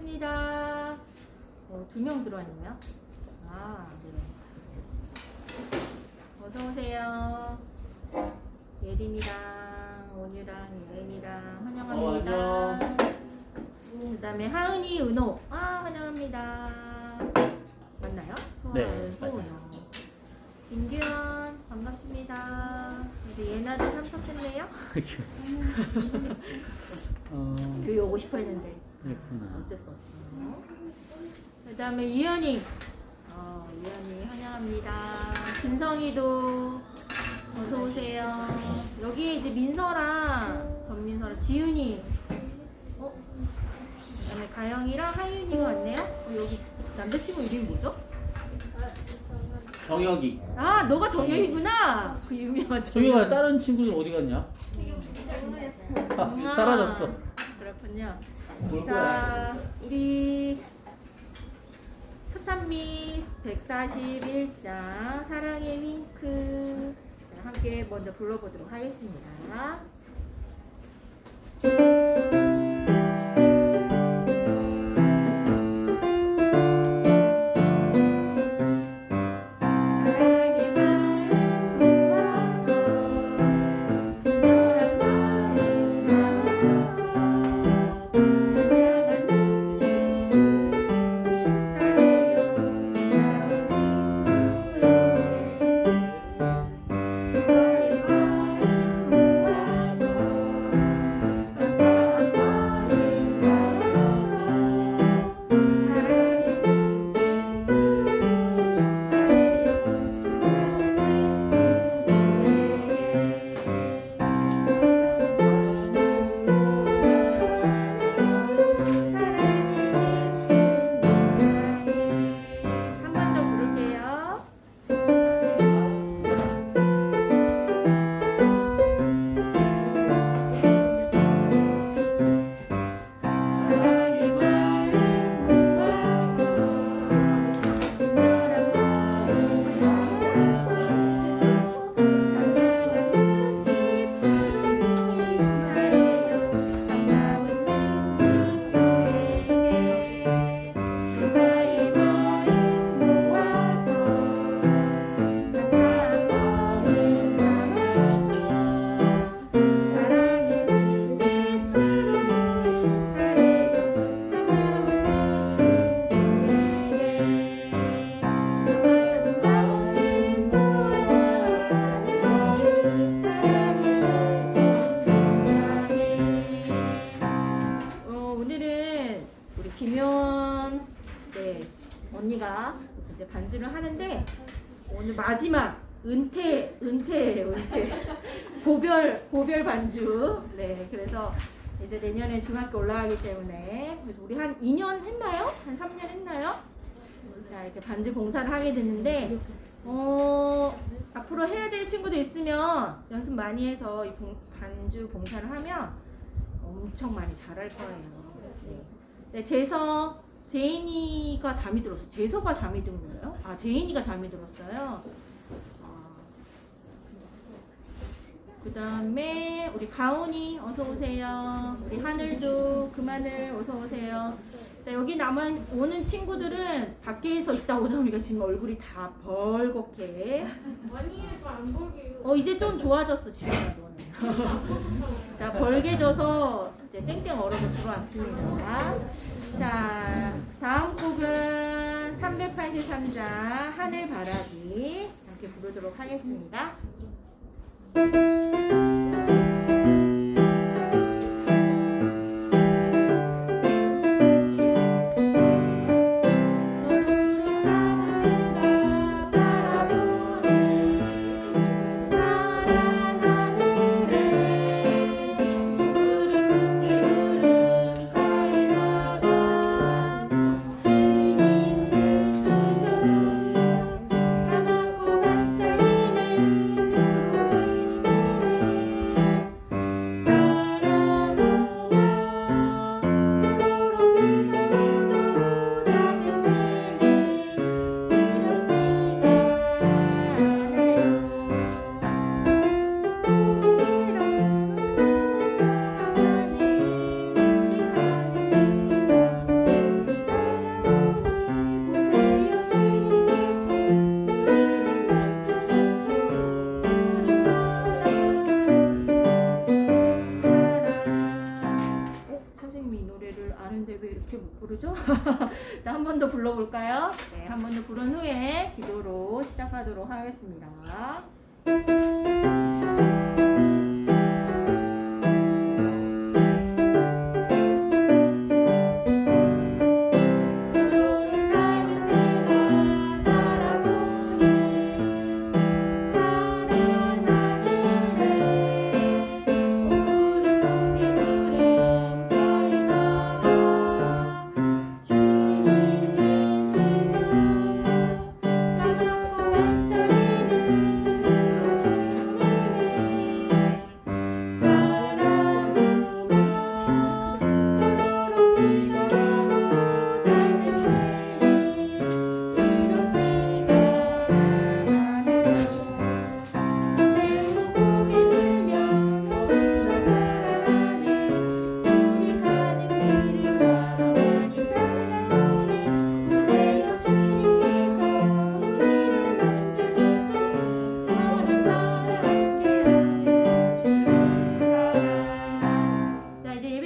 반갑습니다. 2명 들어왔네요. 아, 네. 어서오세요. 예린이랑 온유랑 예은이랑 환영합니다. 그 다음에 하은이, 은호. 환영합니다. 맞나요? 네, 소은호. 김규현, 반갑습니다. 우리 예나도 참석했네요. 교회 오고 싶어 했는데. 그렇구나. 어쩔 수 없어요. 그 다음에 유연이. 유연이 환영합니다. 진성이도 어서오세요. 여기 이제 민서랑 전민서랑 지윤이. 그 다음에 가영이랑 하윤이가 왔네요. 여기 남자친구 이름이 뭐죠? 정혁이. 너가 정혁이구나. 그 유명한 정혁아 다른 친구들 어디 갔냐? 사라졌어. 그렇군요. 뭘 자, 우리 초찬미 141장 사랑의 윙크 함께 먼저 불러보도록 하겠습니다. 언니가 이제 반주를 하는데 오늘 마지막 은퇴 고별 반주. 네, 그래서 이제 내년에 중학교 올라가기 때문에 그래서 우리 한 2년 했나요? 한 3년 했나요? 자, 이렇게 반주 봉사를 하게 됐는데 앞으로 해야 될 친구도 있으면 연습 많이 해서 이 반주 봉사를 하면 엄청 많이 잘할 거예요. 네, 제인이가 잠이 들었어요. 재서가 잠이 든 거예요? 제인이가 잠이 들었어요. 그 다음에 우리 가온이 어서 오세요. 우리 하늘도 그만을 어서 오세요. 자, 여기 오는 친구들은 밖에서 있다 오다 보니까 지금 얼굴이 다 벌겋게. 아니에요, 저안 볼게요. 이제 좀 좋아졌어, 지훈아 너는. 자, 벌개져서 이제 땡땡 얼어서 들어왔습니다. 자, 다음 곡은 383장 하늘바라기 함께 부르도록 하겠습니다. 부르죠? 한 번 더 불러볼까요? 네, 한 번 더 부른 후에 기도로 시작하도록 하겠습니다.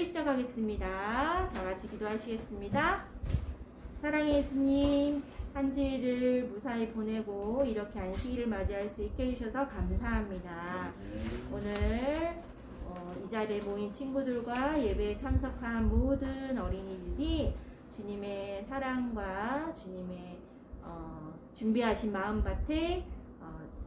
시작하겠습니다. 다 같이 기도하시겠습니다. 사랑의 예수님, 한 주일을 무사히 보내고 이렇게 안식일을 맞이할 수 있게 해주셔서 감사합니다. 오늘 이 자리에 모인 친구들과 예배에 참석한 모든 어린이들이 주님의 사랑과 주님의 준비하신 마음밭에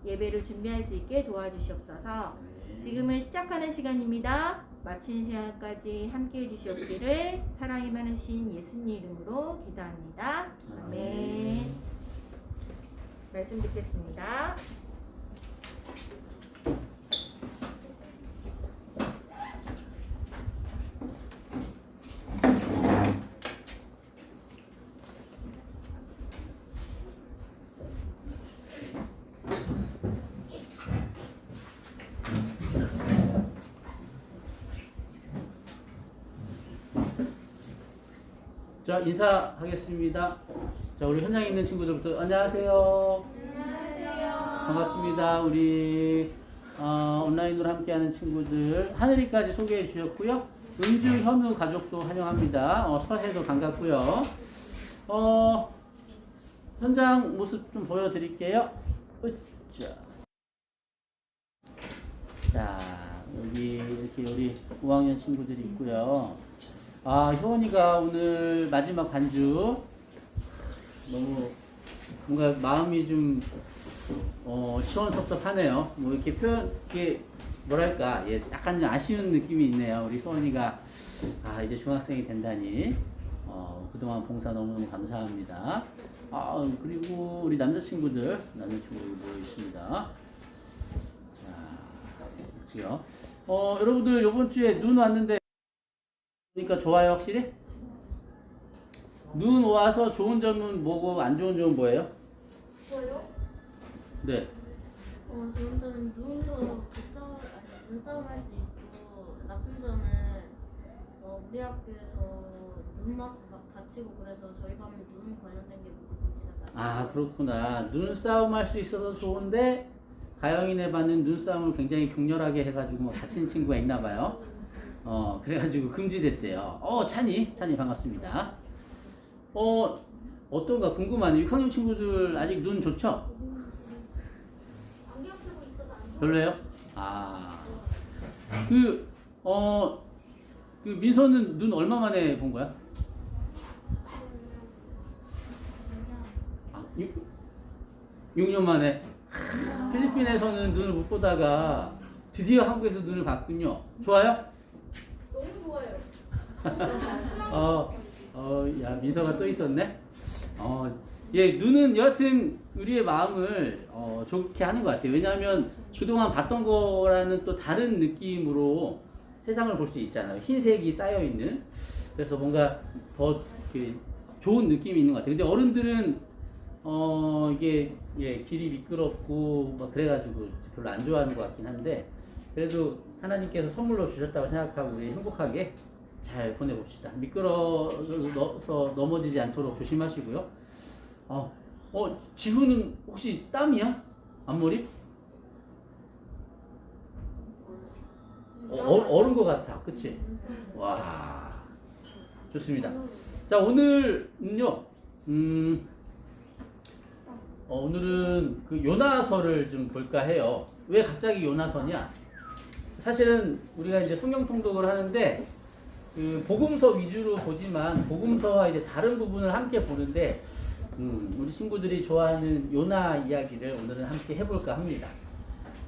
예배를 준비할 수 있게 도와주시옵소서. 지금은 시작하는 시간입니다. 마치는 시간까지 함께해 주시옵기를 사랑이 많으신 예수님 이름으로 기도합니다. 아멘. 말씀 듣겠습니다. 자, 인사하겠습니다. 자, 우리 현장에 있는 친구들부터 안녕하세요. 안녕하세요. 반갑습니다. 우리 온라인으로 함께하는 친구들 하늘이까지 소개해 주셨고요. 은주, 현우 가족도 환영합니다. 서해도 반갑고요. 현장 모습 좀 보여드릴게요. 자, 여기 이렇게 우리 5학년 친구들이 있고요. 효원이가 오늘 마지막 반주 너무 뭔가 마음이 좀 시원섭섭하네요. 뭐 이렇게 이게 뭐랄까, 약간 아쉬운 느낌이 있네요. 우리 효원이가 이제 중학생이 된다니 그동안 봉사 너무너무 감사합니다. 그리고 우리 남자친구들 모여 있습니다. 자, 그렇고요. 여러분들 이번 주에 눈 왔는데 그러니까 좋아요, 확실히? 눈 와서 좋은 점은 뭐고 안 좋은 점은 뭐예요? 저요? 네. 좋은 점은 눈으로 눈싸움 할 수 있고, 나쁜 점은 우리 학교에서 눈 맞고 막 다치고 그래서 저희 반은 눈 관련된 게 모두 지나가요. 그렇구나. 눈싸움 할 수 있어서 좋은데 가영이네 반은 눈싸움을 굉장히 격렬하게 해가지고 뭐 다친 친구가 있나 봐요. 그래가지고 금지됐대요. 찬이 반갑습니다. 어떤가 궁금하네. 6학년 친구들 아직 눈 좋죠? 안경 쓰고 있어서 안 좋아요. 별로예요? 그 민서는 눈 얼마 만에 본 거야? 6년 만에. 필리핀에서는 눈을 못 보다가 드디어 한국에서 눈을 봤군요. 좋아요? 너무 좋아요. 야, 민서가 또 있었네? 눈은 여하튼 우리의 마음을 좋게 하는 것 같아요. 왜냐하면 그동안 봤던 거라는 또 다른 느낌으로 세상을 볼 수 있잖아요. 흰색이 쌓여있는. 그래서 뭔가 더 좋은 느낌이 있는 것 같아요. 근데 어른들은 이게 길이 미끄럽고 막 그래가지고 별로 안 좋아하는 것 같긴 한데, 그래도 하나님께서 선물로 주셨다고 생각하고 우리 행복하게 잘 보내봅시다. 미끄러워서 넘어지지 않도록 조심하시고요. 지훈은 혹시 땀이야? 앞머리? 얼은 것 같아. 그치? 와, 좋습니다. 자, 오늘은요, 오늘은 그 요나서를 좀 볼까 해요. 왜 갑자기 요나서냐? 사실은 우리가 이제 성경 통독을 하는데, 그 복음서 위주로 보지만, 복음서와 이제 다른 부분을 함께 보는데, 우리 친구들이 좋아하는 요나 이야기를 오늘은 함께 해볼까 합니다.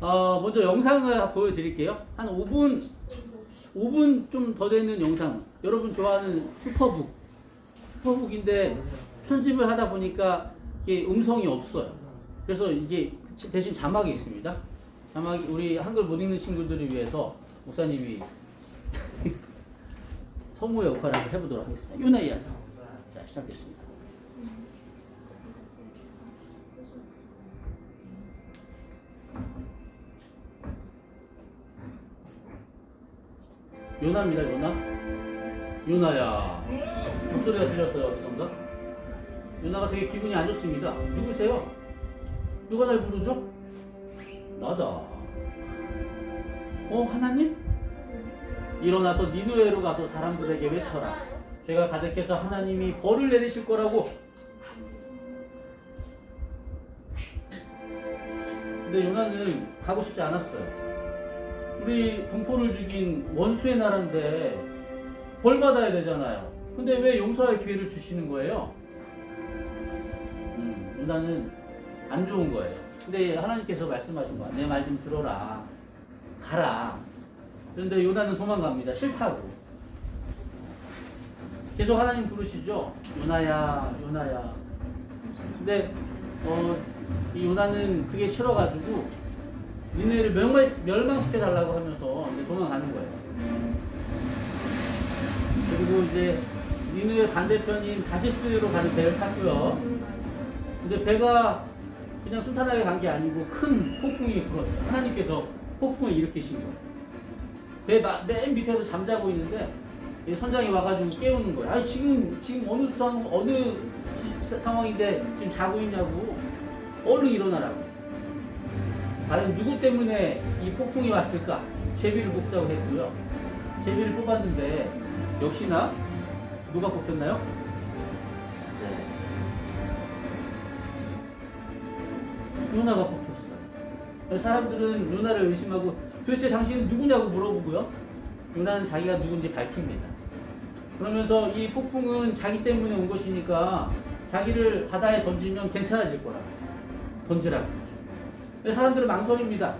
먼저 영상을 보여드릴게요. 한 5분 좀 더 되는 영상. 여러분 좋아하는 슈퍼북인데 편집을 하다 보니까 이게 음성이 없어요. 그래서 이게 대신 자막이 있습니다. 자막이 우리 한글 못 읽는 친구들을 위해서 목사님이 성우 역할을 한번 해보도록 하겠습니다. 요나 이야기. 자, 시작됐습니다. 요나입니다, 요나. 요나야. 목소리가 들렸어요, 어떤가? 요나가 되게 기분이 안 좋습니다. 누구세요? 누가 날 부르죠? 나다. 하나님? 일어나서 니느웨로 가서 사람들에게 외쳐라. 죄가 가득해서 하나님이 벌을 내리실 거라고. 근데 요나는 가고 싶지 않았어요. 우리 동포를 죽인 원수의 나라인데 벌 받아야 되잖아요. 근데 왜 용서할 기회를 주시는 거예요? 요나는 안 좋은 거예요. 근데 하나님께서 말씀하신 거야. 내 말 좀 들어라. 가라. 그런데 요나는 도망갑니다. 싫다고. 계속 하나님 부르시죠. 요나야, 요나야. 근데 이 요나는 그게 싫어가지고 니네를 멸망시켜 달라고 하면서 이제 도망가는 거예요. 그리고 이제 니네 반대편인 다시스로 가는 배를 탔고요. 근데 배가 그냥 순탄하게 간 게 아니고 큰 폭풍이 불었죠. 하나님께서 폭풍을 일으키신 거예요. 배 맨 밑에서 잠자고 있는데 선장이 와가지고 깨우는 거예요. 아니 지금 어느 상황인데 지금 자고 있냐고. 얼른 일어나라고. 과연 누구 때문에 이 폭풍이 왔을까? 제비를 뽑자고 했고요. 제비를 뽑았는데 역시나 누가 뽑혔나요? 네. 요나가 뽑혔어요. 사람들은 요나를 의심하고 도대체 당신은 누구냐고 물어보고요. 요나는 자기가 누군지 밝힙니다. 그러면서 이 폭풍은 자기 때문에 온 것이니까 자기를 바다에 던지면 괜찮아질 거라. 던지라고. 사람들은 망설입니다.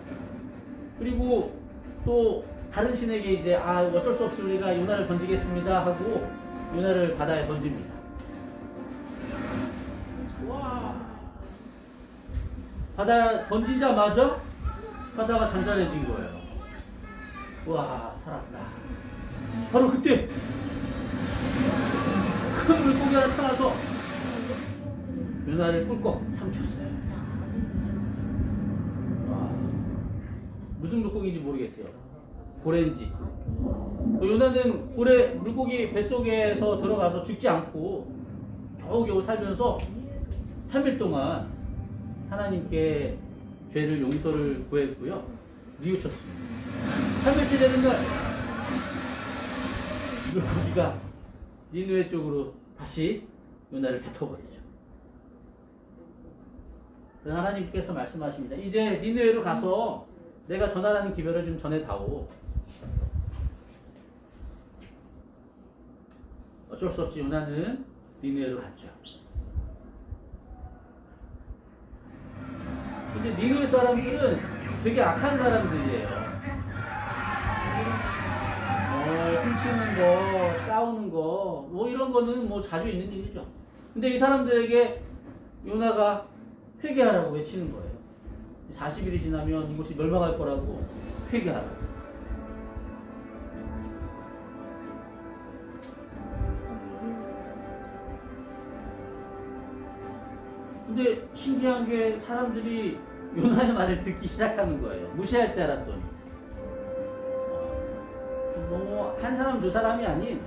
그리고 또 다른 신에게 이제 어쩔 수 없이 우리가 요나를 던지겠습니다 하고 요나를 바다에 던집니다. 와. 바다에 던지자마자 바다가 잔잔해진 거예요. 와, 살았다. 바로 그때 큰 물고기 하나 타서 요나를 꿀꺽 삼켰어요. 무슨 물고기인지 모르겠어요. 고래인지. 요나는 고래 물고기 뱃속에서 들어가서 죽지 않고 겨우겨우 살면서 3일 동안 하나님께 죄를 용서를 구했고요. 뉘우쳤습니다. 3일째 되는 날 물고기가 니느웨 쪽으로 다시 요나를 뱉어버리죠. 그래서 하나님께서 말씀하십니다. 이제 니느웨로 가서 내가 전하라는 기별을 좀 전해다오. 어쩔 수 없이 요나는 니느웨로 갔죠. 근데 니느웨 사람들은 되게 악한 사람들이에요. 훔치는 거, 싸우는 거, 뭐 이런 거는 뭐 자주 있는 일이죠. 근데 이 사람들에게 요나가 회개하라고 외치는 거예요. 40일이 지나면 이곳이 멸망할 거라고 회개하라고. 근데 신기한 게 사람들이 요나의 말을 듣기 시작하는 거예요. 무시할 줄 알았더니. 한 사람 두 사람이 아닌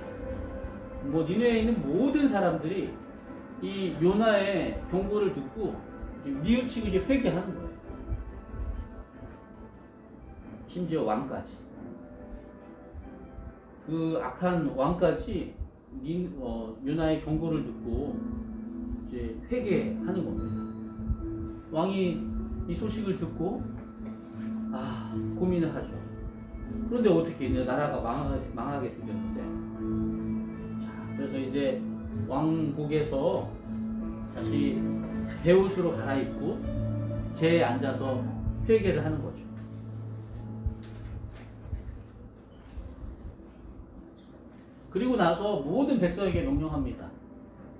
니느웨에 있는 모든 사람들이 이 요나의 경고를 듣고 뉘우치고 이제 회개하는 거예요. 심지어 왕까지. 그 악한 왕까지 요나의 경고를 듣고 이제 회개하는 겁니다. 왕이 이 소식을 듣고 고민을 하죠. 그런데 어떻게 나라가 망하게 생겼는데. 자, 그래서 이제 왕복에서 다시 베옷으로 갈아입고 제에 앉아서 회개를 하는 거죠. 그리고 나서 모든 백성에게 명령합니다.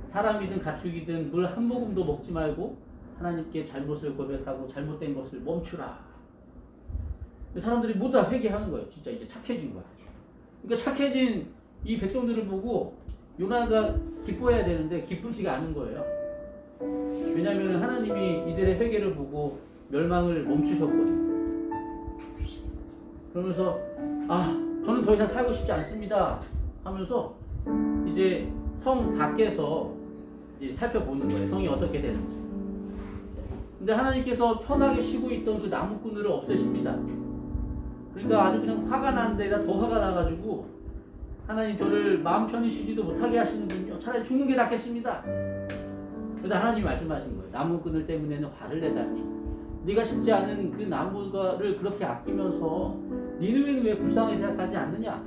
사람이든 가축이든 물 한 모금도 먹지 말고 하나님께 잘못을 고백하고 잘못된 것을 멈추라. 사람들이 모두 다 회개하는 거예요. 진짜 이제 착해진 거야. 그러니까 착해진 이 백성들을 보고 요나가 기뻐해야 되는데 기쁘지가 않은 거예요. 왜냐하면 하나님이 이들의 회개를 보고 멸망을 멈추셨거든요. 그러면서 저는 더 이상 살고 싶지 않습니다 하면서 이제 성 밖에서 이제 살펴보는 거예요. 성이 어떻게 되는지. 근데 하나님께서 편하게 쉬고 있던 그 나무꾼들을 없애십니다. 그러니까 아주 그냥 화가 난 데다 더 화가 나가지고 하나님 저를 마음 편히 쉬지도 못하게 하시는군요. 차라리 죽는 게 낫겠습니다. 그래서 하나님이 말씀하신 거예요. 나무꾼들 때문에는 화를 내다니. 네가 심지 않은 그 나무를 그렇게 아끼면서 니느웨는 왜 불쌍히 생각하지 않느냐?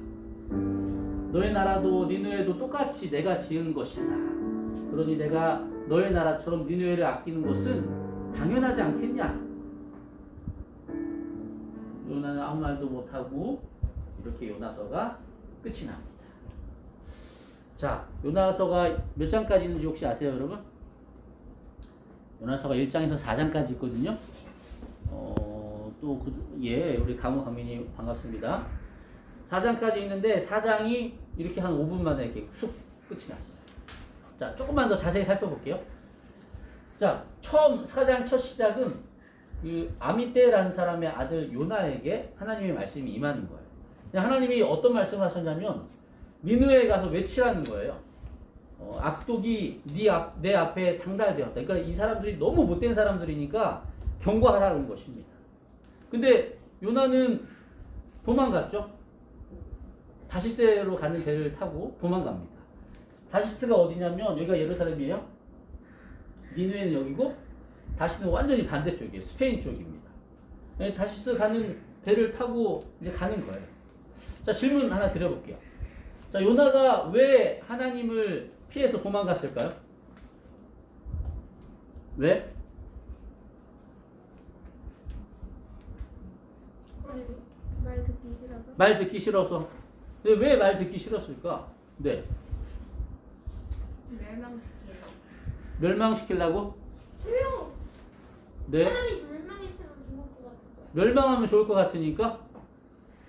너의 나라도 니느웨도 똑같이 내가 지은 것이다. 그러니 내가 너의 나라처럼 니느웨를 아끼는 것은 당연하지 않겠냐? 요나는 아무 말도 못하고 이렇게 요나서가 끝이 납니다. 자, 요나서가 몇 장까지 있는지 혹시 아세요, 여러분? 요나서가 1장에서 4장까지 있거든요. 우리 강우 강민이 반갑습니다. 4장까지 있는데 4장이 이렇게 한 5분 만에 이렇게 쑥 끝이 났어요. 자, 조금만 더 자세히 살펴볼게요. 자, 처음 4장 첫 시작은 그 아미떼라는 사람의 아들 요나에게 하나님의 말씀이 임하는 거예요. 하나님이 어떤 말씀을 하셨냐면 니느웨에 가서 외치라는 거예요. 악독이 내 앞에 상달되었다. 그러니까 이 사람들이 너무 못된 사람들이니까 경고하라는 것입니다. 근데 요나는 도망갔죠. 다시스로 가는 배를 타고 도망갑니다. 다시스가 어디냐면 여기가 예루살렘이에요. 니느웨는 여기고 다시스는 완전히 반대쪽이에요. 스페인 쪽입니다. 다시스 가는 배를 타고 이제 가는 거예요. 자, 질문 하나 드려볼게요. 자, 요나가 왜 하나님을 피해서 도망갔을까요? 왜? 말 듣기 싫어서. 왜 말 듣기 싫었을까? 네. 멸망시키려고? 네. 차라리 멸망했으면 좋을 것 같아서. 멸망하면 좋을 것 같으니까?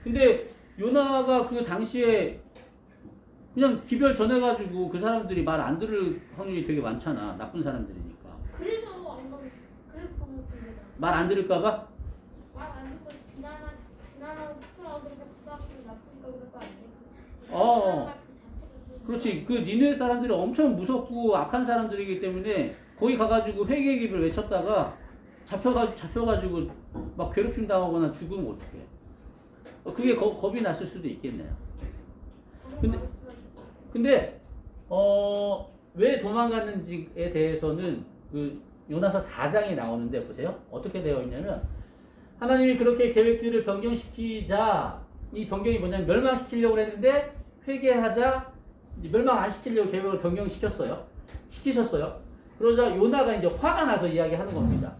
근데 요나가 그 당시에 그냥 기별 전해가지고 그 사람들이 말 안 들을 확률이 되게 많잖아. 나쁜 사람들이니까. 그래서 안 가면 그래서 도망친 거잖아. 말 안 들을까봐? 말 안 듣고 비난하고 풀어오니까 그 사람들이 나쁘니까 그럴 거 아니에요? 그렇지. 그 니느웨 사람들이 엄청 무섭고 악한 사람들이기 때문에 거기 가가지고 회개의 기를 외쳤다가 잡혀가지고 막 괴롭힘 당하거나 죽으면 어떡해. 그게 겁이 났을 수도 있겠네요. 근데 왜 도망갔는지에 대해서는 그 요나서 4장에 나오는데 보세요. 어떻게 되어 있냐면 하나님이 그렇게 계획들을 변경시키자. 이 변경이 뭐냐면 멸망시키려고 했는데 회개하자. 멸망 안 시키려고 계획을 시키셨어요. 그러자 요나가 이제 화가 나서 이야기하는 겁니다.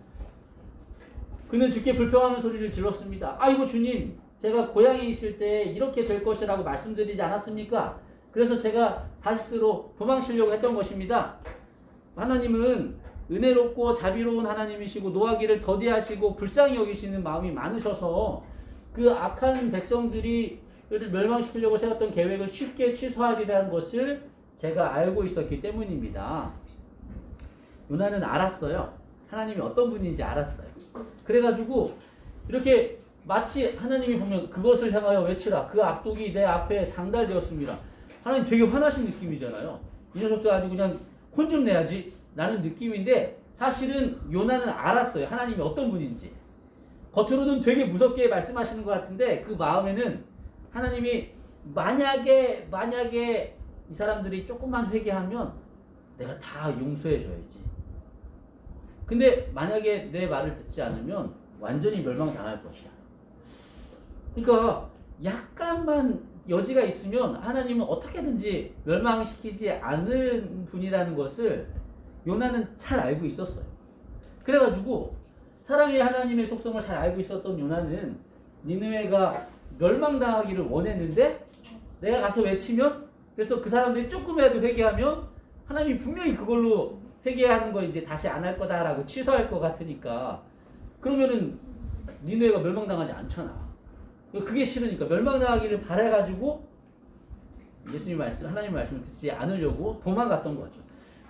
그는 주께 불평하는 소리를 질렀습니다. 아이고 주님, 제가 고향에 있을 때 이렇게 될 것이라고 말씀드리지 않았습니까? 그래서 제가 다시스로 도망치려고 했던 것입니다. 하나님은 은혜롭고 자비로운 하나님이시고 노하기를 더디하시고 불쌍히 여기시는 마음이 많으셔서 그 악한 백성들이 멸망시키려고 세웠던 계획을 쉽게 취소하리라는 것을 제가 알고 있었기 때문입니다. 요나는 알았어요. 하나님이 어떤 분인지 알았어요. 그래가지고 이렇게 마치 하나님이 보면 그것을 향하여 외치라. 그 악독이 내 앞에 상달되었습니다. 하나님 되게 화나신 느낌이잖아요. 이 녀석도 아주 그냥 혼 좀 내야지 라는 느낌인데 사실은 요나는 알았어요. 하나님이 어떤 분인지. 겉으로는 되게 무섭게 말씀하시는 것 같은데 그 마음에는 하나님이 만약에 이 사람들이 조금만 회개하면 내가 다 용서해줘야지. 근데 만약에 내 말을 듣지 않으면 완전히 멸망당할 것이야. 그러니까 약간만 여지가 있으면 하나님은 어떻게든지 멸망시키지 않은 분이라는 것을 요나는 잘 알고 있었어요. 그래가지고 사랑의 하나님의 속성을 잘 알고 있었던 요나는 니느웨가 멸망당하기를 원했는데 내가 가서 외치면, 그래서 그 사람들이 조금이라도 회개하면 하나님이 분명히 그걸로 회개하는 거 이제 다시 안 할 거다라고 취소할 것 같으니까, 그러면은 니느웨가 멸망당하지 않잖아. 그게 싫으니까 멸망당하기를 바라가지고 예수님 말씀, 하나님 말씀을 듣지 않으려고 도망갔던 거죠.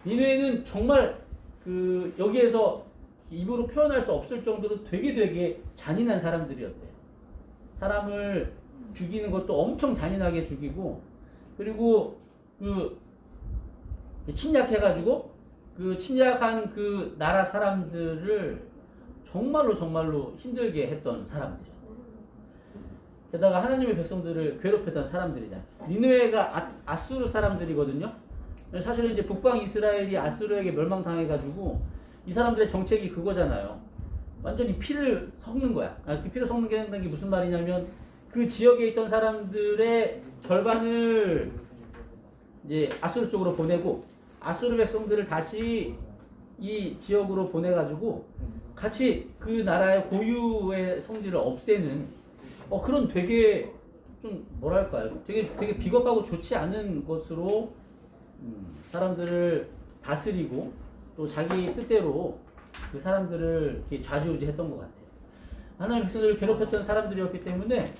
니느웨는 정말 그 여기에서 입으로 표현할 수 없을 정도로 되게 잔인한 사람들이었대요. 사람을 죽이는 것도 엄청 잔인하게 죽이고, 그리고 그 침략해가지고 그 침략한 그 나라 사람들을 정말로 힘들게 했던 사람들이죠. 게다가 하나님의 백성들을 괴롭혔던 사람들이잖아요. 니느웨가 아수르 사람들이거든요. 사실은 이제 북방 이스라엘이 아수르에게 멸망당해가지고 이 사람들의 정책이 그거잖아요. 완전히 피를 섞는 거야. 그 피를 섞는 게 한다는 게 무슨 말이냐면 그 지역에 있던 사람들의 절반을 이제 아수르 쪽으로 보내고 아수르 백성들을 다시 이 지역으로 보내가지고 같이 그 나라의 고유의 성질을 없애는 그런 되게 좀 뭐랄까요? 되게 비겁하고 좋지 않은 것으로 사람들을 다스리고 또 자기 뜻대로 그 사람들을 이렇게 좌지우지했던 것 같아요. 하나님의 백성들을 괴롭혔던 사람들이었기 때문에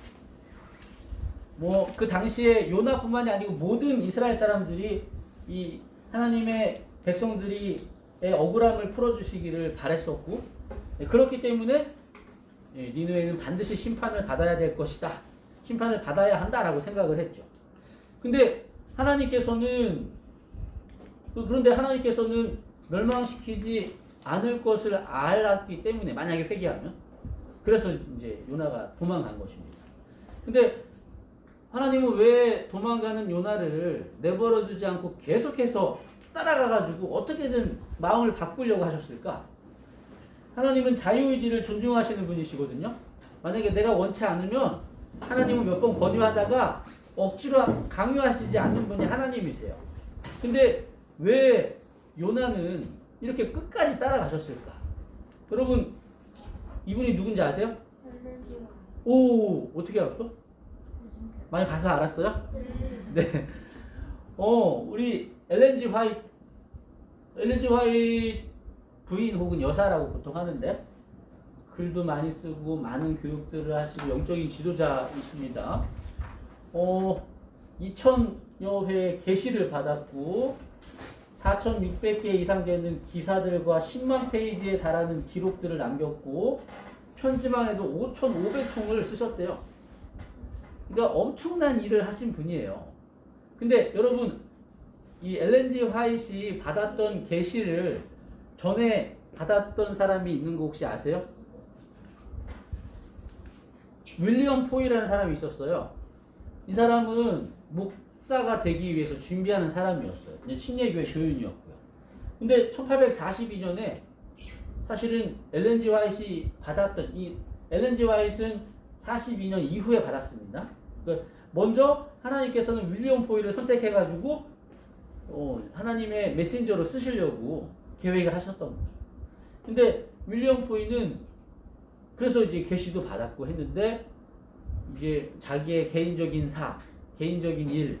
뭐 그 당시에 요나뿐만이 아니고 모든 이스라엘 사람들이 이 하나님의 백성들이 억울함을 풀어주시기를 바랬었고, 그렇기 때문에 니느웨는 반드시 심판을 받아야 될 것이다. 심판을 받아야 한다라고 생각을 했죠. 근데 그런데 하나님께서는 멸망시키지 않을 것을 알았기 때문에, 만약에 회개하면, 그래서 이제 요나가 도망간 것입니다. 근데 하나님은 왜 도망가는 요나를 내버려두지 않고 계속해서 따라가가지고 어떻게든 마음을 바꾸려고 하셨을까? 하나님은 자유의지를 존중하시는 분이시거든요. 만약에 내가 원치 않으면 하나님은 몇 번 권유하다가 억지로 강요하시지 않는 분이 하나님이세요. 근데 왜 요나는 이렇게 끝까지 따라가셨을까? 여러분, 이분이 누군지 아세요? 오, 어떻게 알았어? 많이 봐서 알았어요? 네. 우리 엘렌지 화이트 부인 혹은 여사라고 보통 하는데, 글도 많이 쓰고 많은 교육들을 하시고 영적인 지도자이십니다. 2000여 회의 계시를 받았고 4,600개 이상 되는 기사들과 10만 페이지에 달하는 기록들을 남겼고 편지만 해도 5,500통을 쓰셨대요. 그러니까 엄청난 일을 하신 분이에요. 근데 여러분, 이 엘렌지 화이트이 받았던 계시를 전에 받았던 사람이 있는 거 혹시 아세요? 윌리엄 포이라는 사람이 있었어요. 이 사람은 목사가 되기 위해서 준비하는 사람이었어요. 이제 침례교회 교인이었고요. 근데 1842년에 사실은 엘렌지 화이트이 받았던, 이 엘렌지 화이트는 42년 이후에 받았습니다. 그러니까 먼저 하나님께서는 윌리엄 포이를 선택해가지고 하나님의 메신저로 쓰시려고 계획을 하셨던 거죠. 근데 윌리엄 포이는 그래서 이제 계시도 받았고 했는데, 이제 자기의 개인적인 개인적인 일,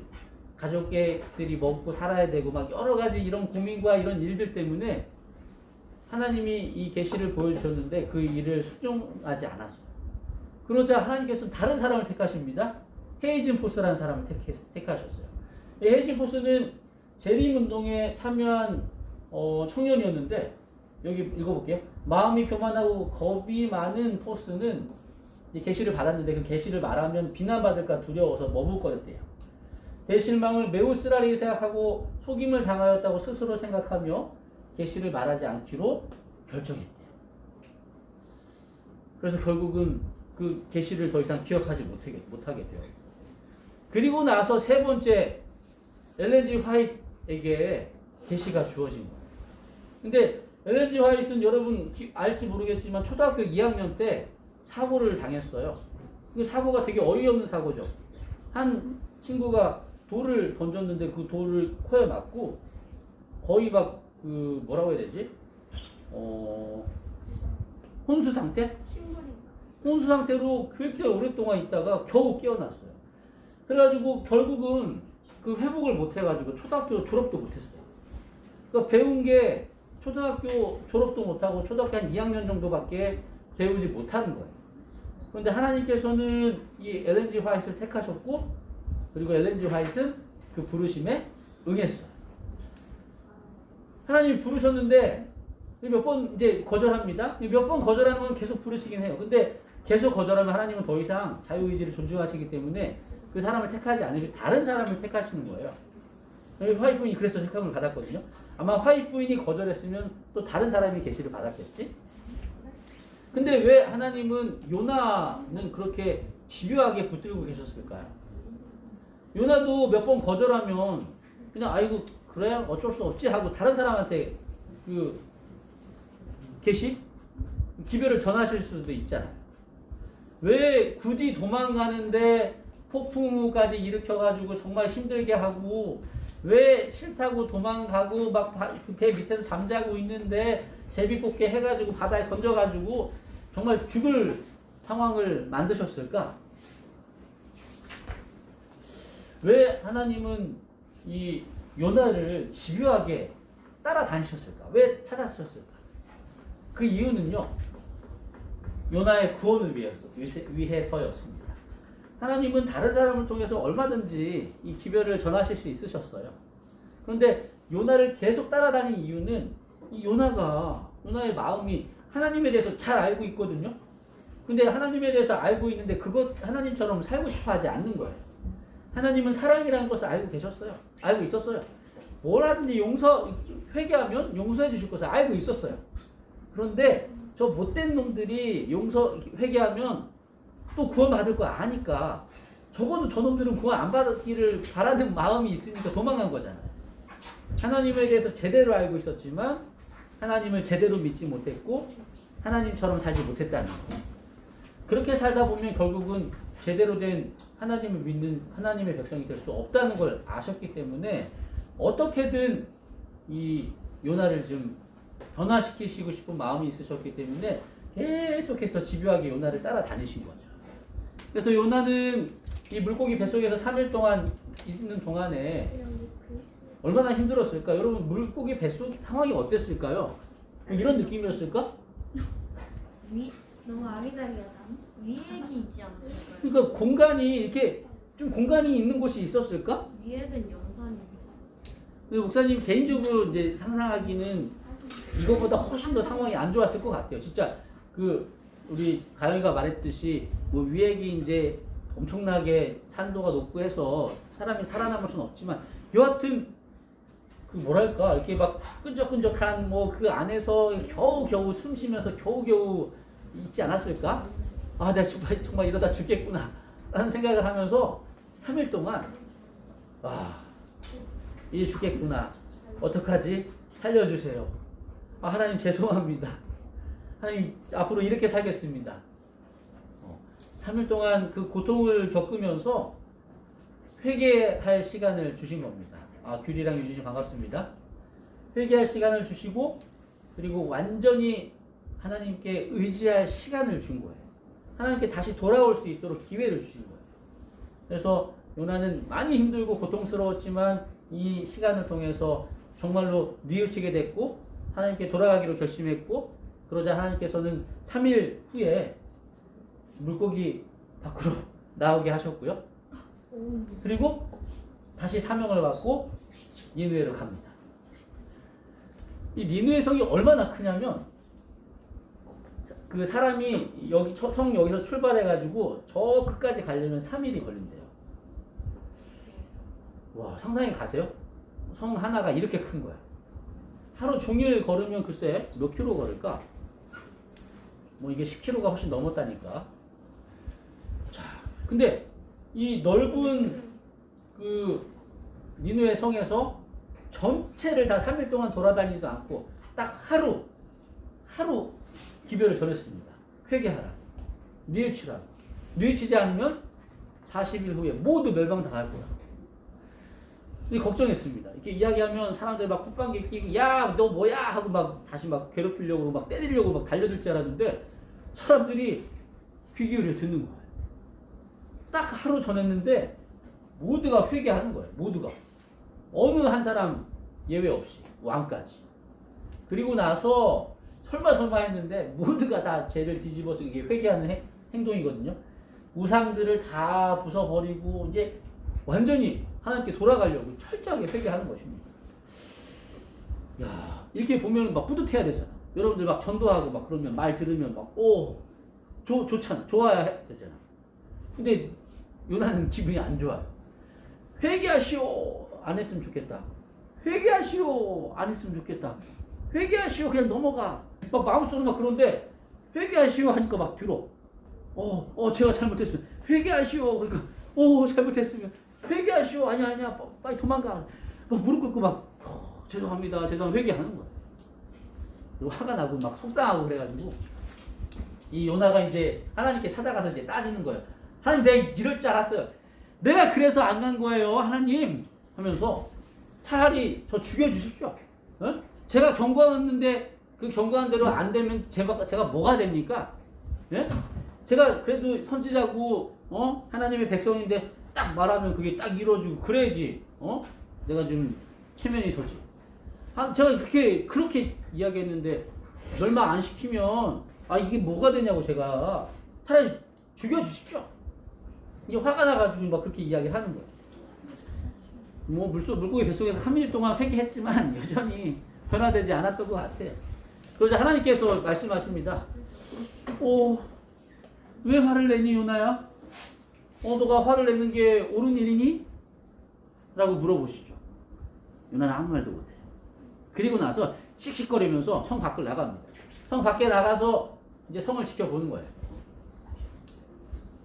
가족들이 먹고 살아야 되고 막 여러 가지 이런 고민과 이런 일들 때문에 하나님이 이 계시를 보여주셨는데 그 일을 수종하지 않았어요. 그러자 하나님께서는 다른 사람을 택하십니다. 헤이즌 포스라는 사람을 택하셨어요. 헤이즌 포스는 재림운동에 참여한 청년이었는데, 여기 읽어볼게요. 마음이 교만하고 겁이 많은 포스는 이제 계시를 받았는데 그 계시를 말하면 비난받을까 두려워서 머뭇거렸대요. 대실망을 매우 쓰라리게 생각하고 속임을 당하였다고 스스로 생각하며 계시를 말하지 않기로 결정했대요. 그래서 결국은 그 계시를 더 이상 기억하지 못하게 돼요. 그리고 나서 세 번째 엘렌 G 화이트에게 계시가 주어진 거예요. 근데 엘렌 G 화이트는 여러분 알지 모르겠지만 초등학교 2학년 때 사고를 당했어요. 그 사고가 되게 어이없는 사고죠. 한 친구가 돌을 던졌는데 그 돌을 코에 맞고 거의 막 그 뭐라고 해야 되지? 혼수 상태? 혼수 상태로 교육소에 오랫동안 있다가 겨우 깨어났어요. 그래가지고 결국은 그 회복을 못 해가지고 초등학교 졸업도 못했어요. 그러니까 배운 게 초등학교 졸업도 못하고 초등학교 한 2학년 정도밖에 배우지 못하는 거예요. 그런데 하나님께서는 이 엘렌 G 화이트를 택하셨고, 그리고 엘렌 G 화이트는 그 부르심에 응했어요. 하나님이 부르셨는데 몇 번 이제 거절합니다. 몇 번 거절하는 건 계속 부르시긴 해요. 근데 계속 거절하면 하나님은 더 이상 자유의지를 존중하시기 때문에 그 사람을 택하지 않으시고 다른 사람을 택하시는 거예요. 화이트 부인이 그래서 택함을 받았거든요. 아마 화이트 부인이 거절했으면 또 다른 사람이 계시를 받았겠지. 근데 왜 하나님은 요나는 그렇게 집요하게 붙들고 계셨을까요? 요나도 몇 번 거절하면 그냥 아이고 그래 어쩔 수 없지 하고 다른 사람한테 그 계시 기별을 전하실 수도 있잖아요. 왜 굳이 도망가는데 폭풍우까지 일으켜가지고 정말 힘들게 하고, 왜 싫다고 도망가고 막 배 밑에서 잠자고 있는데 제비뽑기 해가지고 바다에 던져가지고 정말 죽을 상황을 만드셨을까? 왜 하나님은 이 요나를 집요하게 따라다니셨을까? 왜 찾았었을까? 그 이유는요, 요나의 구원을 위해서였습니다. 하나님은 다른 사람을 통해서 얼마든지 이 기별을 전하실 수 있으셨어요. 그런데 요나를 계속 따라다닌 이유는 이 요나의 마음이 하나님에 대해서 잘 알고 있거든요. 근데 하나님에 대해서 알고 있는데 그것 하나님처럼 살고 싶어 하지 않는 거예요. 하나님은 사랑이라는 것을 알고 계셨어요. 알고 있었어요. 뭐라든지 회개하면 용서해 주실 것을 알고 있었어요. 그런데 저 못된 놈들이 회개하면 또 구원받을 거 아니까 적어도 저놈들은 구원 안 받기를 바라는 마음이 있으니까 도망간 거잖아요. 하나님에 대해서 제대로 알고 있었지만 하나님을 제대로 믿지 못했고 하나님처럼 살지 못했다는 거예요. 그렇게 살다 보면 결국은 제대로 된 하나님을 믿는 하나님의 백성이 될 수 없다는 걸 아셨기 때문에 어떻게든 이 요나를 좀 변화시키시고 싶은 마음이 있으셨기 때문에 계속해서 집요하게 요나를 따라다니신 거죠. 그래서 요나는 이 물고기 뱃속에서 3일 동안 있는 동안에 얼마나 힘들었을까? 여러분 물고기 뱃속 상황이 어땠을까요? 이런 느낌이었을까? 너무 아기자기하다. 위액이 있지 않았을까요? 그러니까 공간이 이렇게 좀 공간이 있는 곳이 있었을까? 위액은 영산입니다. 목사님 개인적으로 이제 상상하기는 이것보다 훨씬 더 상황이 안 좋았을 것 같아요. 진짜 우리 가영이가 말했듯이 뭐 위액이 이제 엄청나게 산도가 높고 해서 사람이 살아남을 수는 없지만 여하튼 그 뭐랄까 이렇게 막 끈적끈적한 뭐 그 안에서 겨우겨우 숨 쉬면서 겨우겨우 있지 않았을까? 아, 내가 정말 이러다 죽겠구나 라는 생각을 하면서 3일 동안 이제 죽겠구나. 어떡하지? 살려주세요. 하나님 죄송합니다. 하나님 앞으로 이렇게 살겠습니다. 3일 동안 그 고통을 겪으면서 회개할 시간을 주신 겁니다. 규리랑 유진이 반갑습니다. 회개할 시간을 주시고 그리고 완전히 하나님께 의지할 시간을 준 거예요. 하나님께 다시 돌아올 수 있도록 기회를 주신 거예요. 그래서 요나는 많이 힘들고 고통스러웠지만 이 시간을 통해서 정말로 뉘우치게 됐고 하나님께 돌아가기로 결심했고 그러자 하나님께서는 3일 후에 물고기 밖으로 나오게 하셨고요. 그리고 다시 사명을 받고 니느웨로 갑니다. 이 니느웨 성이 얼마나 크냐면 그 사람이 여기서 출발해가지고 저 끝까지 가려면 3일이 걸린대요. 와, 상상이 가세요? 성 하나가 이렇게 큰 거야. 하루 종일 걸으면 글쎄 몇 킬로 걸을까? 뭐 이게 10킬로가 훨씬 넘었다니까. 자, 근데 이 넓은 그 니누의 성에서 전체를 다 3일 동안 돌아다니지도 않고 딱 하루 기별을 전했습니다. 회개하라. 뉘우치라. 뉘우치지 않으면 40일 후에 모두 멸망당할 거야. 이 걱정했습니다. 이렇게 이야기하면 사람들 막 콧방귀 끼고 야 너 뭐야 하고 막 다시 막 괴롭히려고 막 때리려고 막 달려들 줄 알았는데 사람들이 귀 기울여 듣는 거예요. 딱 하루 전했는데 모두가 회개하는 거예요. 모두가. 어느 한 사람 예외 없이 왕까지. 그리고 나서 설마 했는데 모두가 다 죄를 뒤집어서 이게 회개하는 행동이거든요. 우상들을 다 부숴버리고 이제 완전히 하나님께 돌아가려고 철저하게 회개하는 것입니다. 야, 이렇게 보면 막 뿌듯해야 되잖아. 여러분들 막 전도하고 막 그러면 말 들으면 막 좋잖아. 좋아야 되잖아. 근데 요나는 기분이 안 좋아요. 회개하시오 안 했으면 좋겠다. 회개하시오 안 했으면 좋겠다. 회개하시오 그냥 넘어가. 막 마음속으로 막 그런데 회개하시오 하니까 막 들어. 제가 잘못했으면 회개하시오. 그러니까 잘못했으면 회개하시오. 아니야 빨리 도망가. 막 무릎 꿇고 막 죄송합니다 회개하는 거야. 그리고 화가 나고 막 속상하고 그래가지고 이 요나가 이제 하나님께 찾아가서 이제 따지는 거예요. 하나님 내가 이럴 줄 알았어요. 내가 그래서 안 간 거예요 하나님 하면서 차라리 저 죽여주십시오. 제가 경고했는데 그 경고한 대로 안 되면 제가 뭐가 됩니까? 예? 제가 그래도 선지자고 하나님의 백성인데 딱 말하면 그게 딱 이루어지고 그래야지 내가 좀 체면이 서지. 제가 그렇게 이야기했는데 멸망 안 시키면 이게 뭐가 되냐고 제가 차라리 죽여주십시오. 이게 화가 나가지고 막 그렇게 이야기하는 거예요. 뭐 물고기 뱃속에서 3일 동안 회개했지만 여전히 변화되지 않았던 것 같아요. 그러자 하나님께서 말씀하십니다. 왜 화를 내니 요나야? 너가 화를 내는 게 옳은 일이니? 라고 물어보시죠. 요나는 아무 말도 못해요. 그리고 나서 씩씩거리면서 성 밖을 나갑니다. 성 밖에 나가서 이제 성을 지켜보는 거예요.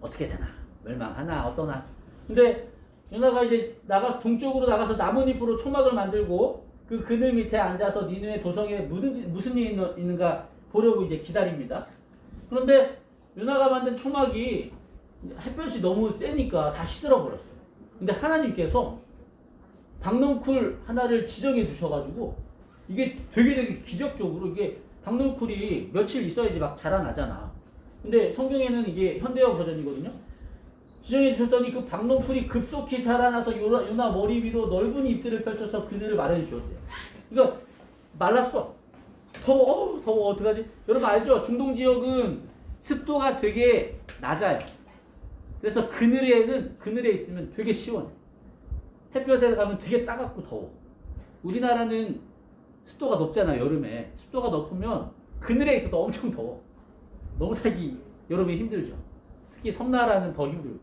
어떻게 되나? 멸망하나? 어떠나? 근데 요나가 이제 동쪽으로 나가서 나뭇잎으로 초막을 만들고 그 그늘 밑에 앉아서 니느웨 도성에 무슨 일이 있는가 보려고 이제 기다립니다. 그런데 요나가 만든 초막이 햇볕이 너무 세니까 다 시들어버렸어요. 근데 하나님께서 박넝쿨 하나를 지정해 주셔가지고 이게 되게 기적적으로 이게 박넝쿨이 며칠 있어야지 막 자라나잖아. 근데 성경에는 이게 현대어 버전이거든요. 지정해 주셨더니 그 박넝쿨이 급속히 자라나서 요나 머리 위로 넓은 잎들을 펼쳐서 그늘을 마련해 주셨대요. 그러니까 말랐어. 더워 어떡하지? 여러분 알죠? 중동 지역은 습도가 되게 낮아요. 그래서 그늘에 있으면 되게 시원해. 햇볕에 가면 되게 따갑고 더워. 우리나라는 습도가 높잖아. 여름에 습도가 높으면 그늘에 있어도 엄청 더워. 너무 살기 여름에 힘들죠. 특히 섬나라는 더 힘들고.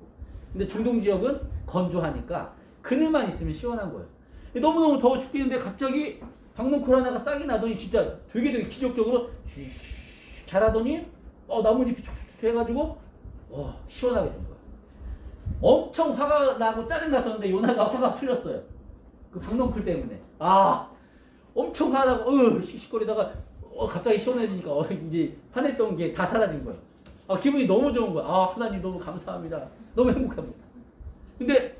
근데 중동 지역은 건조하니까 그늘만 있으면 시원한 거예요. 너무너무 더워 죽겠는데 갑자기 박농쿨 하나가 싹이 나더니 진짜 되게 기적적으로 자라더니 나뭇잎이 촉촉 해가지고 시원하게 된 거예요. 엄청 화가 나고 짜증났었는데 요나가 화가 풀렸어요. 그 박농쿨 때문에. 엄청 화나고 씩씩거리다가 갑자기 시원해지니까 이제 화냈던 게 다 사라진 거예요. 기분이 너무 좋은 거야. 하나님 너무 감사합니다. 너무 행복합니다. 근데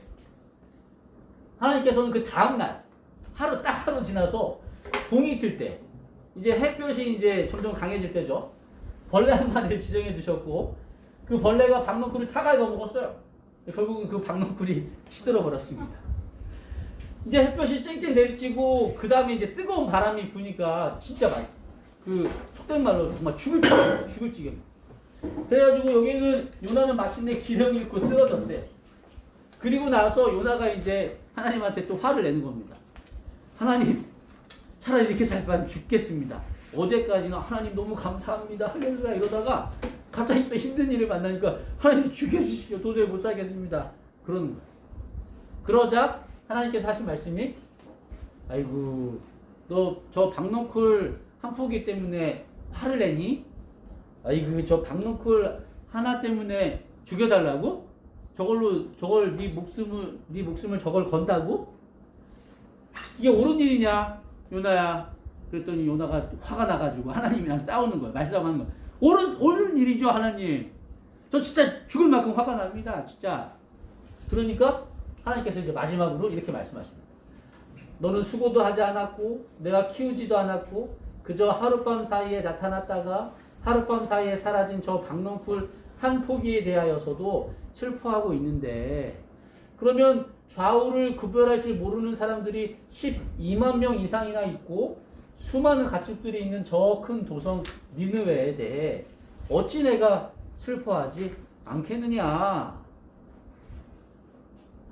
하나님께서는 그 다음날 하루 지나서 동이 틀 때 이제 햇볕이 이제 점점 강해질 때죠. 벌레 한 마리를 지정해 주셨고 그 벌레가 박넝쿨을 타가지고 먹었어요. 결국은 그 박넝쿨이 시들어 버렸습니다. 이제 햇볕이 쨍쨍 내리쬐고 그 다음에 이제 뜨거운 바람이 부니까 진짜 속된 말로 정말 죽을 지경. 그래가지고 여기는 요나는 마침내 기력 잃고 쓰러졌대. 그리고 나서 요나가 이제 하나님한테 또 화를 내는 겁니다. 하나님, 차라리 이렇게 살 바엔 죽겠습니다. 어제까지는 하나님 너무 감사합니다. 할렐루야 이러다가 갑자기 또 힘든 일을 만나니까 하나님 죽여주시오. 도저히 못 살겠습니다. 그러는 거야. 그러자 하나님께서 하신 말씀이 아이고 너 저 박넝쿨 한 포기 때문에 화를 내니? 아이고 저 박넝쿨 하나 때문에 죽여달라고? 저걸 네 목숨을 저걸 건다고? 이게 옳은 일이냐 요나야? 그랬더니 요나가 화가 나가지고 하나님이랑 싸우는 거예요. 말싸움하는 거예요. 옳은 일이죠 하나님. 저 진짜 죽을 만큼 화가 납니다. 진짜. 그러니까 하나님께서 이제 마지막으로 이렇게 말씀하십니다. 너는 수고도 하지 않았고 내가 키우지도 않았고 그저 하룻밤 사이에 나타났다가 하룻밤 사이에 사라진 저 박농풀 한 포기에 대하여서도 슬퍼하고 있는데 그러면 좌우를 구별할 줄 모르는 사람들이 12만 명 이상이나 있고 수많은 가축들이 있는 저 큰 도성 니느웨에 대해 어찌 내가 슬퍼하지 않겠느냐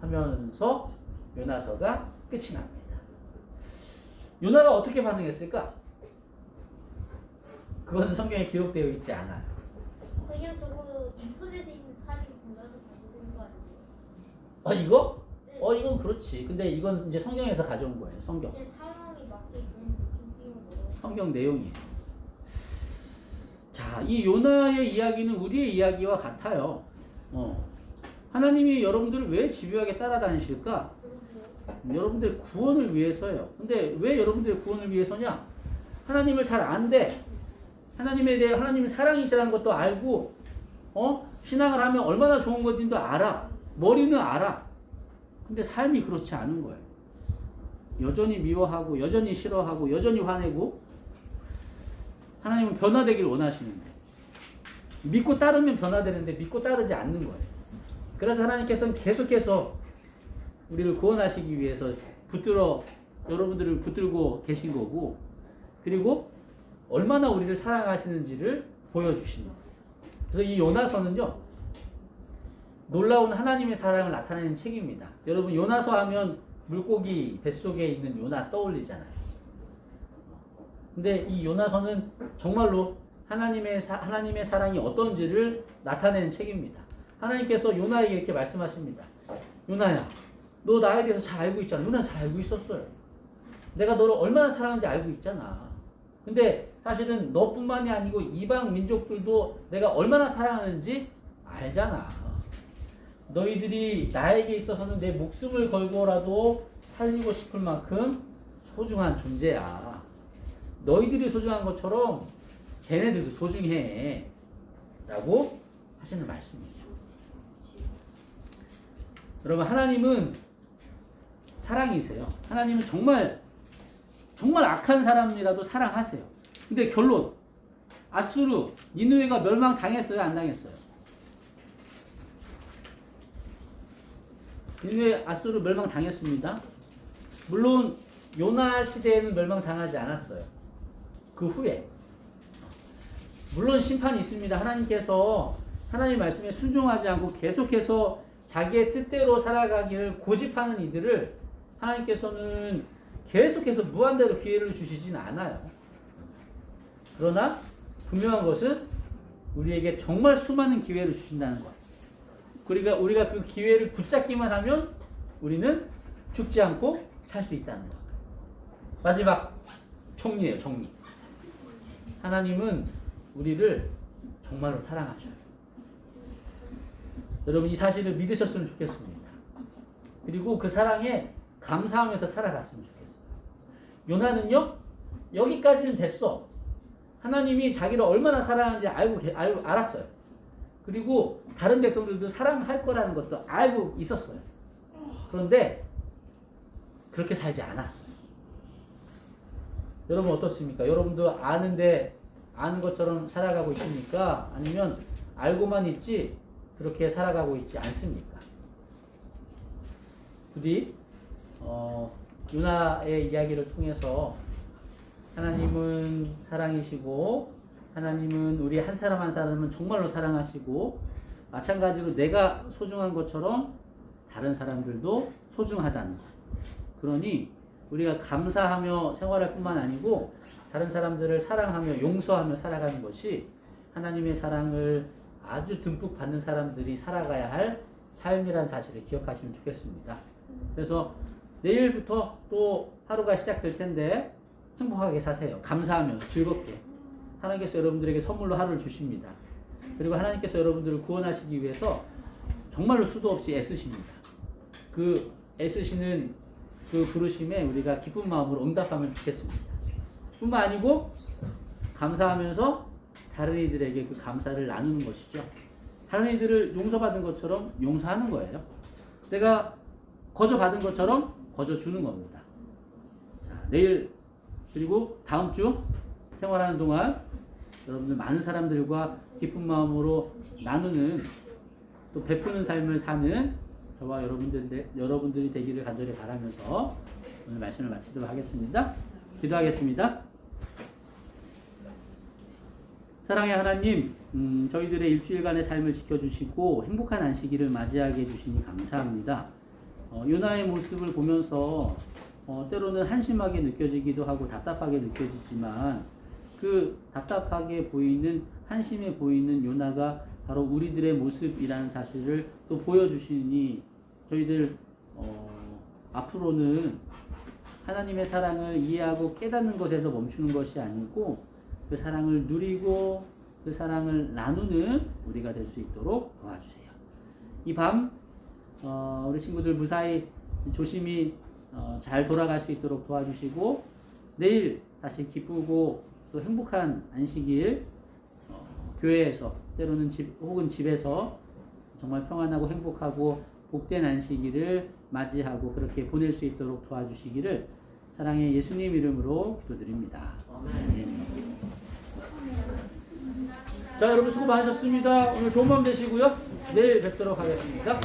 하면서 요나서가 끝이 납니다. 요나가 어떻게 반응했을까? 그거는 성경에 기록되어 있지 않아요. 그냥 저거 인터넷에 있는 사진 보면서 가져온 거 아니에요? 이거? 네. 이건 그렇지. 근데 이건 이제 성경에서 가져온 거예요. 성경. 그냥 상황이 맞게 그런 느낌으로. 성경 내용이에요. 자, 이 요나의 이야기는 우리의 이야기와 같아요. 하나님이 여러분들을 왜 집요하게 따라다니실까? 여러분들의 구원을 위해서예요. 근데 왜 여러분들의 구원을 위해서냐? 하나님을 잘 안돼. 하나님에 대해 하나님이 사랑이시라는 것도 알고, 신앙을 하면 얼마나 좋은 건지도 알아. 머리는 알아. 근데 삶이 그렇지 않은 거예요. 여전히 미워하고, 여전히 싫어하고, 여전히 화내고, 하나님은 변화되길 원하시는데, 믿고 따르면 변화되는데, 믿고 따르지 않는 거예요. 그래서 하나님께서는 계속해서 우리를 구원하시기 위해서 여러분들을 붙들고 계신 거고, 그리고 얼마나 우리를 사랑하시는지를 보여주신 거예요. 그래서 이 요나서는요, 놀라운 하나님의 사랑을 나타내는 책입니다. 여러분, 요나서 하면 물고기 뱃속에 있는 요나 떠올리잖아요. 근데 이 요나서는 정말로 하나님의 사랑이 어떤지를 나타내는 책입니다. 하나님께서 요나에게 이렇게 말씀하십니다. 요나야, 너 나에 대해서 잘 알고 있잖아. 요나는 잘 알고 있었어요. 내가 너를 얼마나 사랑하는지 알고 있잖아. 근데 사실은 너뿐만이 아니고 이방 민족들도 내가 얼마나 사랑하는지 알잖아. 너희들이 나에게 있어서는 내 목숨을 걸고라도 살리고 싶을 만큼 소중한 존재야. 너희들이 소중한 것처럼 쟤네들도 소중해. 라고 하시는 말씀이죠. 여러분, 하나님은 사랑이세요. 하나님은 정말 악한 사람이라도 사랑하세요. 근데 결론, 아수르, 니느웨가 멸망당했어요? 안 당했어요? 니느웨, 아수르 멸망당했습니다. 물론 요나 시대에는 멸망당하지 않았어요. 그 후에 물론 심판이 있습니다. 하나님께서 하나님의 말씀에 순종하지 않고 계속해서 자기의 뜻대로 살아가기를 고집하는 이들을 하나님께서는 계속해서 무한대로 기회를 주시진 않아요. 그러나 분명한 것은 우리에게 정말 수많은 기회를 주신다는 것. 우리가 그 기회를 붙잡기만 하면 우리는 죽지 않고 살 수 있다는 것. 마지막 정리예요. 정리. 하나님은 우리를 정말로 사랑하셔요. 여러분, 이 사실을 믿으셨으면 좋겠습니다. 그리고 그 사랑에 감사하면서 살아갔으면 좋겠어요. 요나는요, 여기까지는 됐어. 하나님이 자기를 얼마나 사랑하는지 알았어요. 그리고 다른 백성들도 사랑할 거라는 것도 알고 있었어요. 그런데 그렇게 살지 않았어요. 여러분 어떻습니까? 여러분도 아는 것처럼 살아가고 있습니까? 아니면 알고만 있지 그렇게 살아가고 있지 않습니까? 부디 요나의 이야기를 통해서 하나님은 사랑이시고 하나님은 우리 한 사람 한 사람은 정말로 사랑하시고 마찬가지로 내가 소중한 것처럼 다른 사람들도 소중하다는 것. 그러니 우리가 감사하며 생활할 뿐만 아니고 다른 사람들을 사랑하며 용서하며 살아가는 것이 하나님의 사랑을 아주 듬뿍 받는 사람들이 살아가야 할 삶이라는 사실을 기억하시면 좋겠습니다. 그래서 내일부터 또 하루가 시작될 텐데 행복하게 사세요. 감사하면서 즐겁게. 하나님께서 여러분들에게 선물로 하루를 주십니다. 그리고 하나님께서 여러분들을 구원하시기 위해서 정말로 수도 없이 애쓰십니다. 그 애쓰시는 그 부르심에 우리가 기쁜 마음으로 응답하면 좋겠습니다. 뿐만 아니고 감사하면서 다른 이들에게 그 감사를 나누는 것이죠. 다른 이들을 용서받은 것처럼 용서하는 거예요. 내가 거저 받은 것처럼 거저 주는 겁니다. 자, 내일 그리고 다음 주 생활하는 동안 여러분들 많은 사람들과 기쁜 마음으로 나누는 또 베푸는 삶을 사는 저와 여러분들이 되기를 간절히 바라면서 오늘 말씀을 마치도록 하겠습니다. 기도하겠습니다. 사랑의 하나님, 저희들의 일주일간의 삶을 지켜주시고 행복한 안식일을 맞이하게 해주시니 감사합니다. 요나의 모습을 보면서 때로는 한심하게 느껴지기도 하고 답답하게 느껴지지만 그 답답하게 보이는 한심해 보이는 요나가 바로 우리들의 모습이라는 사실을 또 보여주시니 저희들 앞으로는 하나님의 사랑을 이해하고 깨닫는 것에서 멈추는 것이 아니고 그 사랑을 누리고 그 사랑을 나누는 우리가 될 수 있도록 도와주세요. 이 밤 우리 친구들 무사히 조심히 잘 돌아갈 수 있도록 도와주시고 내일 다시 기쁘고 또 행복한 안식일 교회에서 때로는 집 혹은 집에서 정말 평안하고 행복하고 복된 안식일을 맞이하고 그렇게 보낼 수 있도록 도와주시기를 사랑의 예수님 이름으로 기도드립니다. 아멘. 자, 여러분 수고 많으셨습니다. 오늘 좋은 밤 되시고요. 내일 뵙도록 하겠습니다.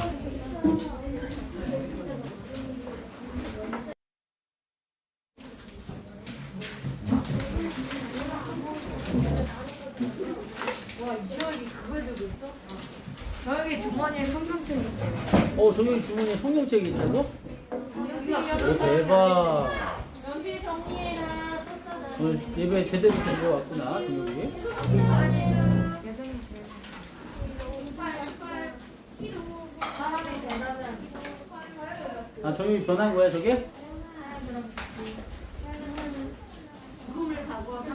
저에게 주머니에 성경책이 있대요. 정영이 주머니에 성경책이 있다고? 오, 대박. 연필 정리해라. 썼잖아. 오늘 예배 제대로 된 것 같구나, 정영이. 아, 정영이 변한 거야, 저게? 죽음을 각오하고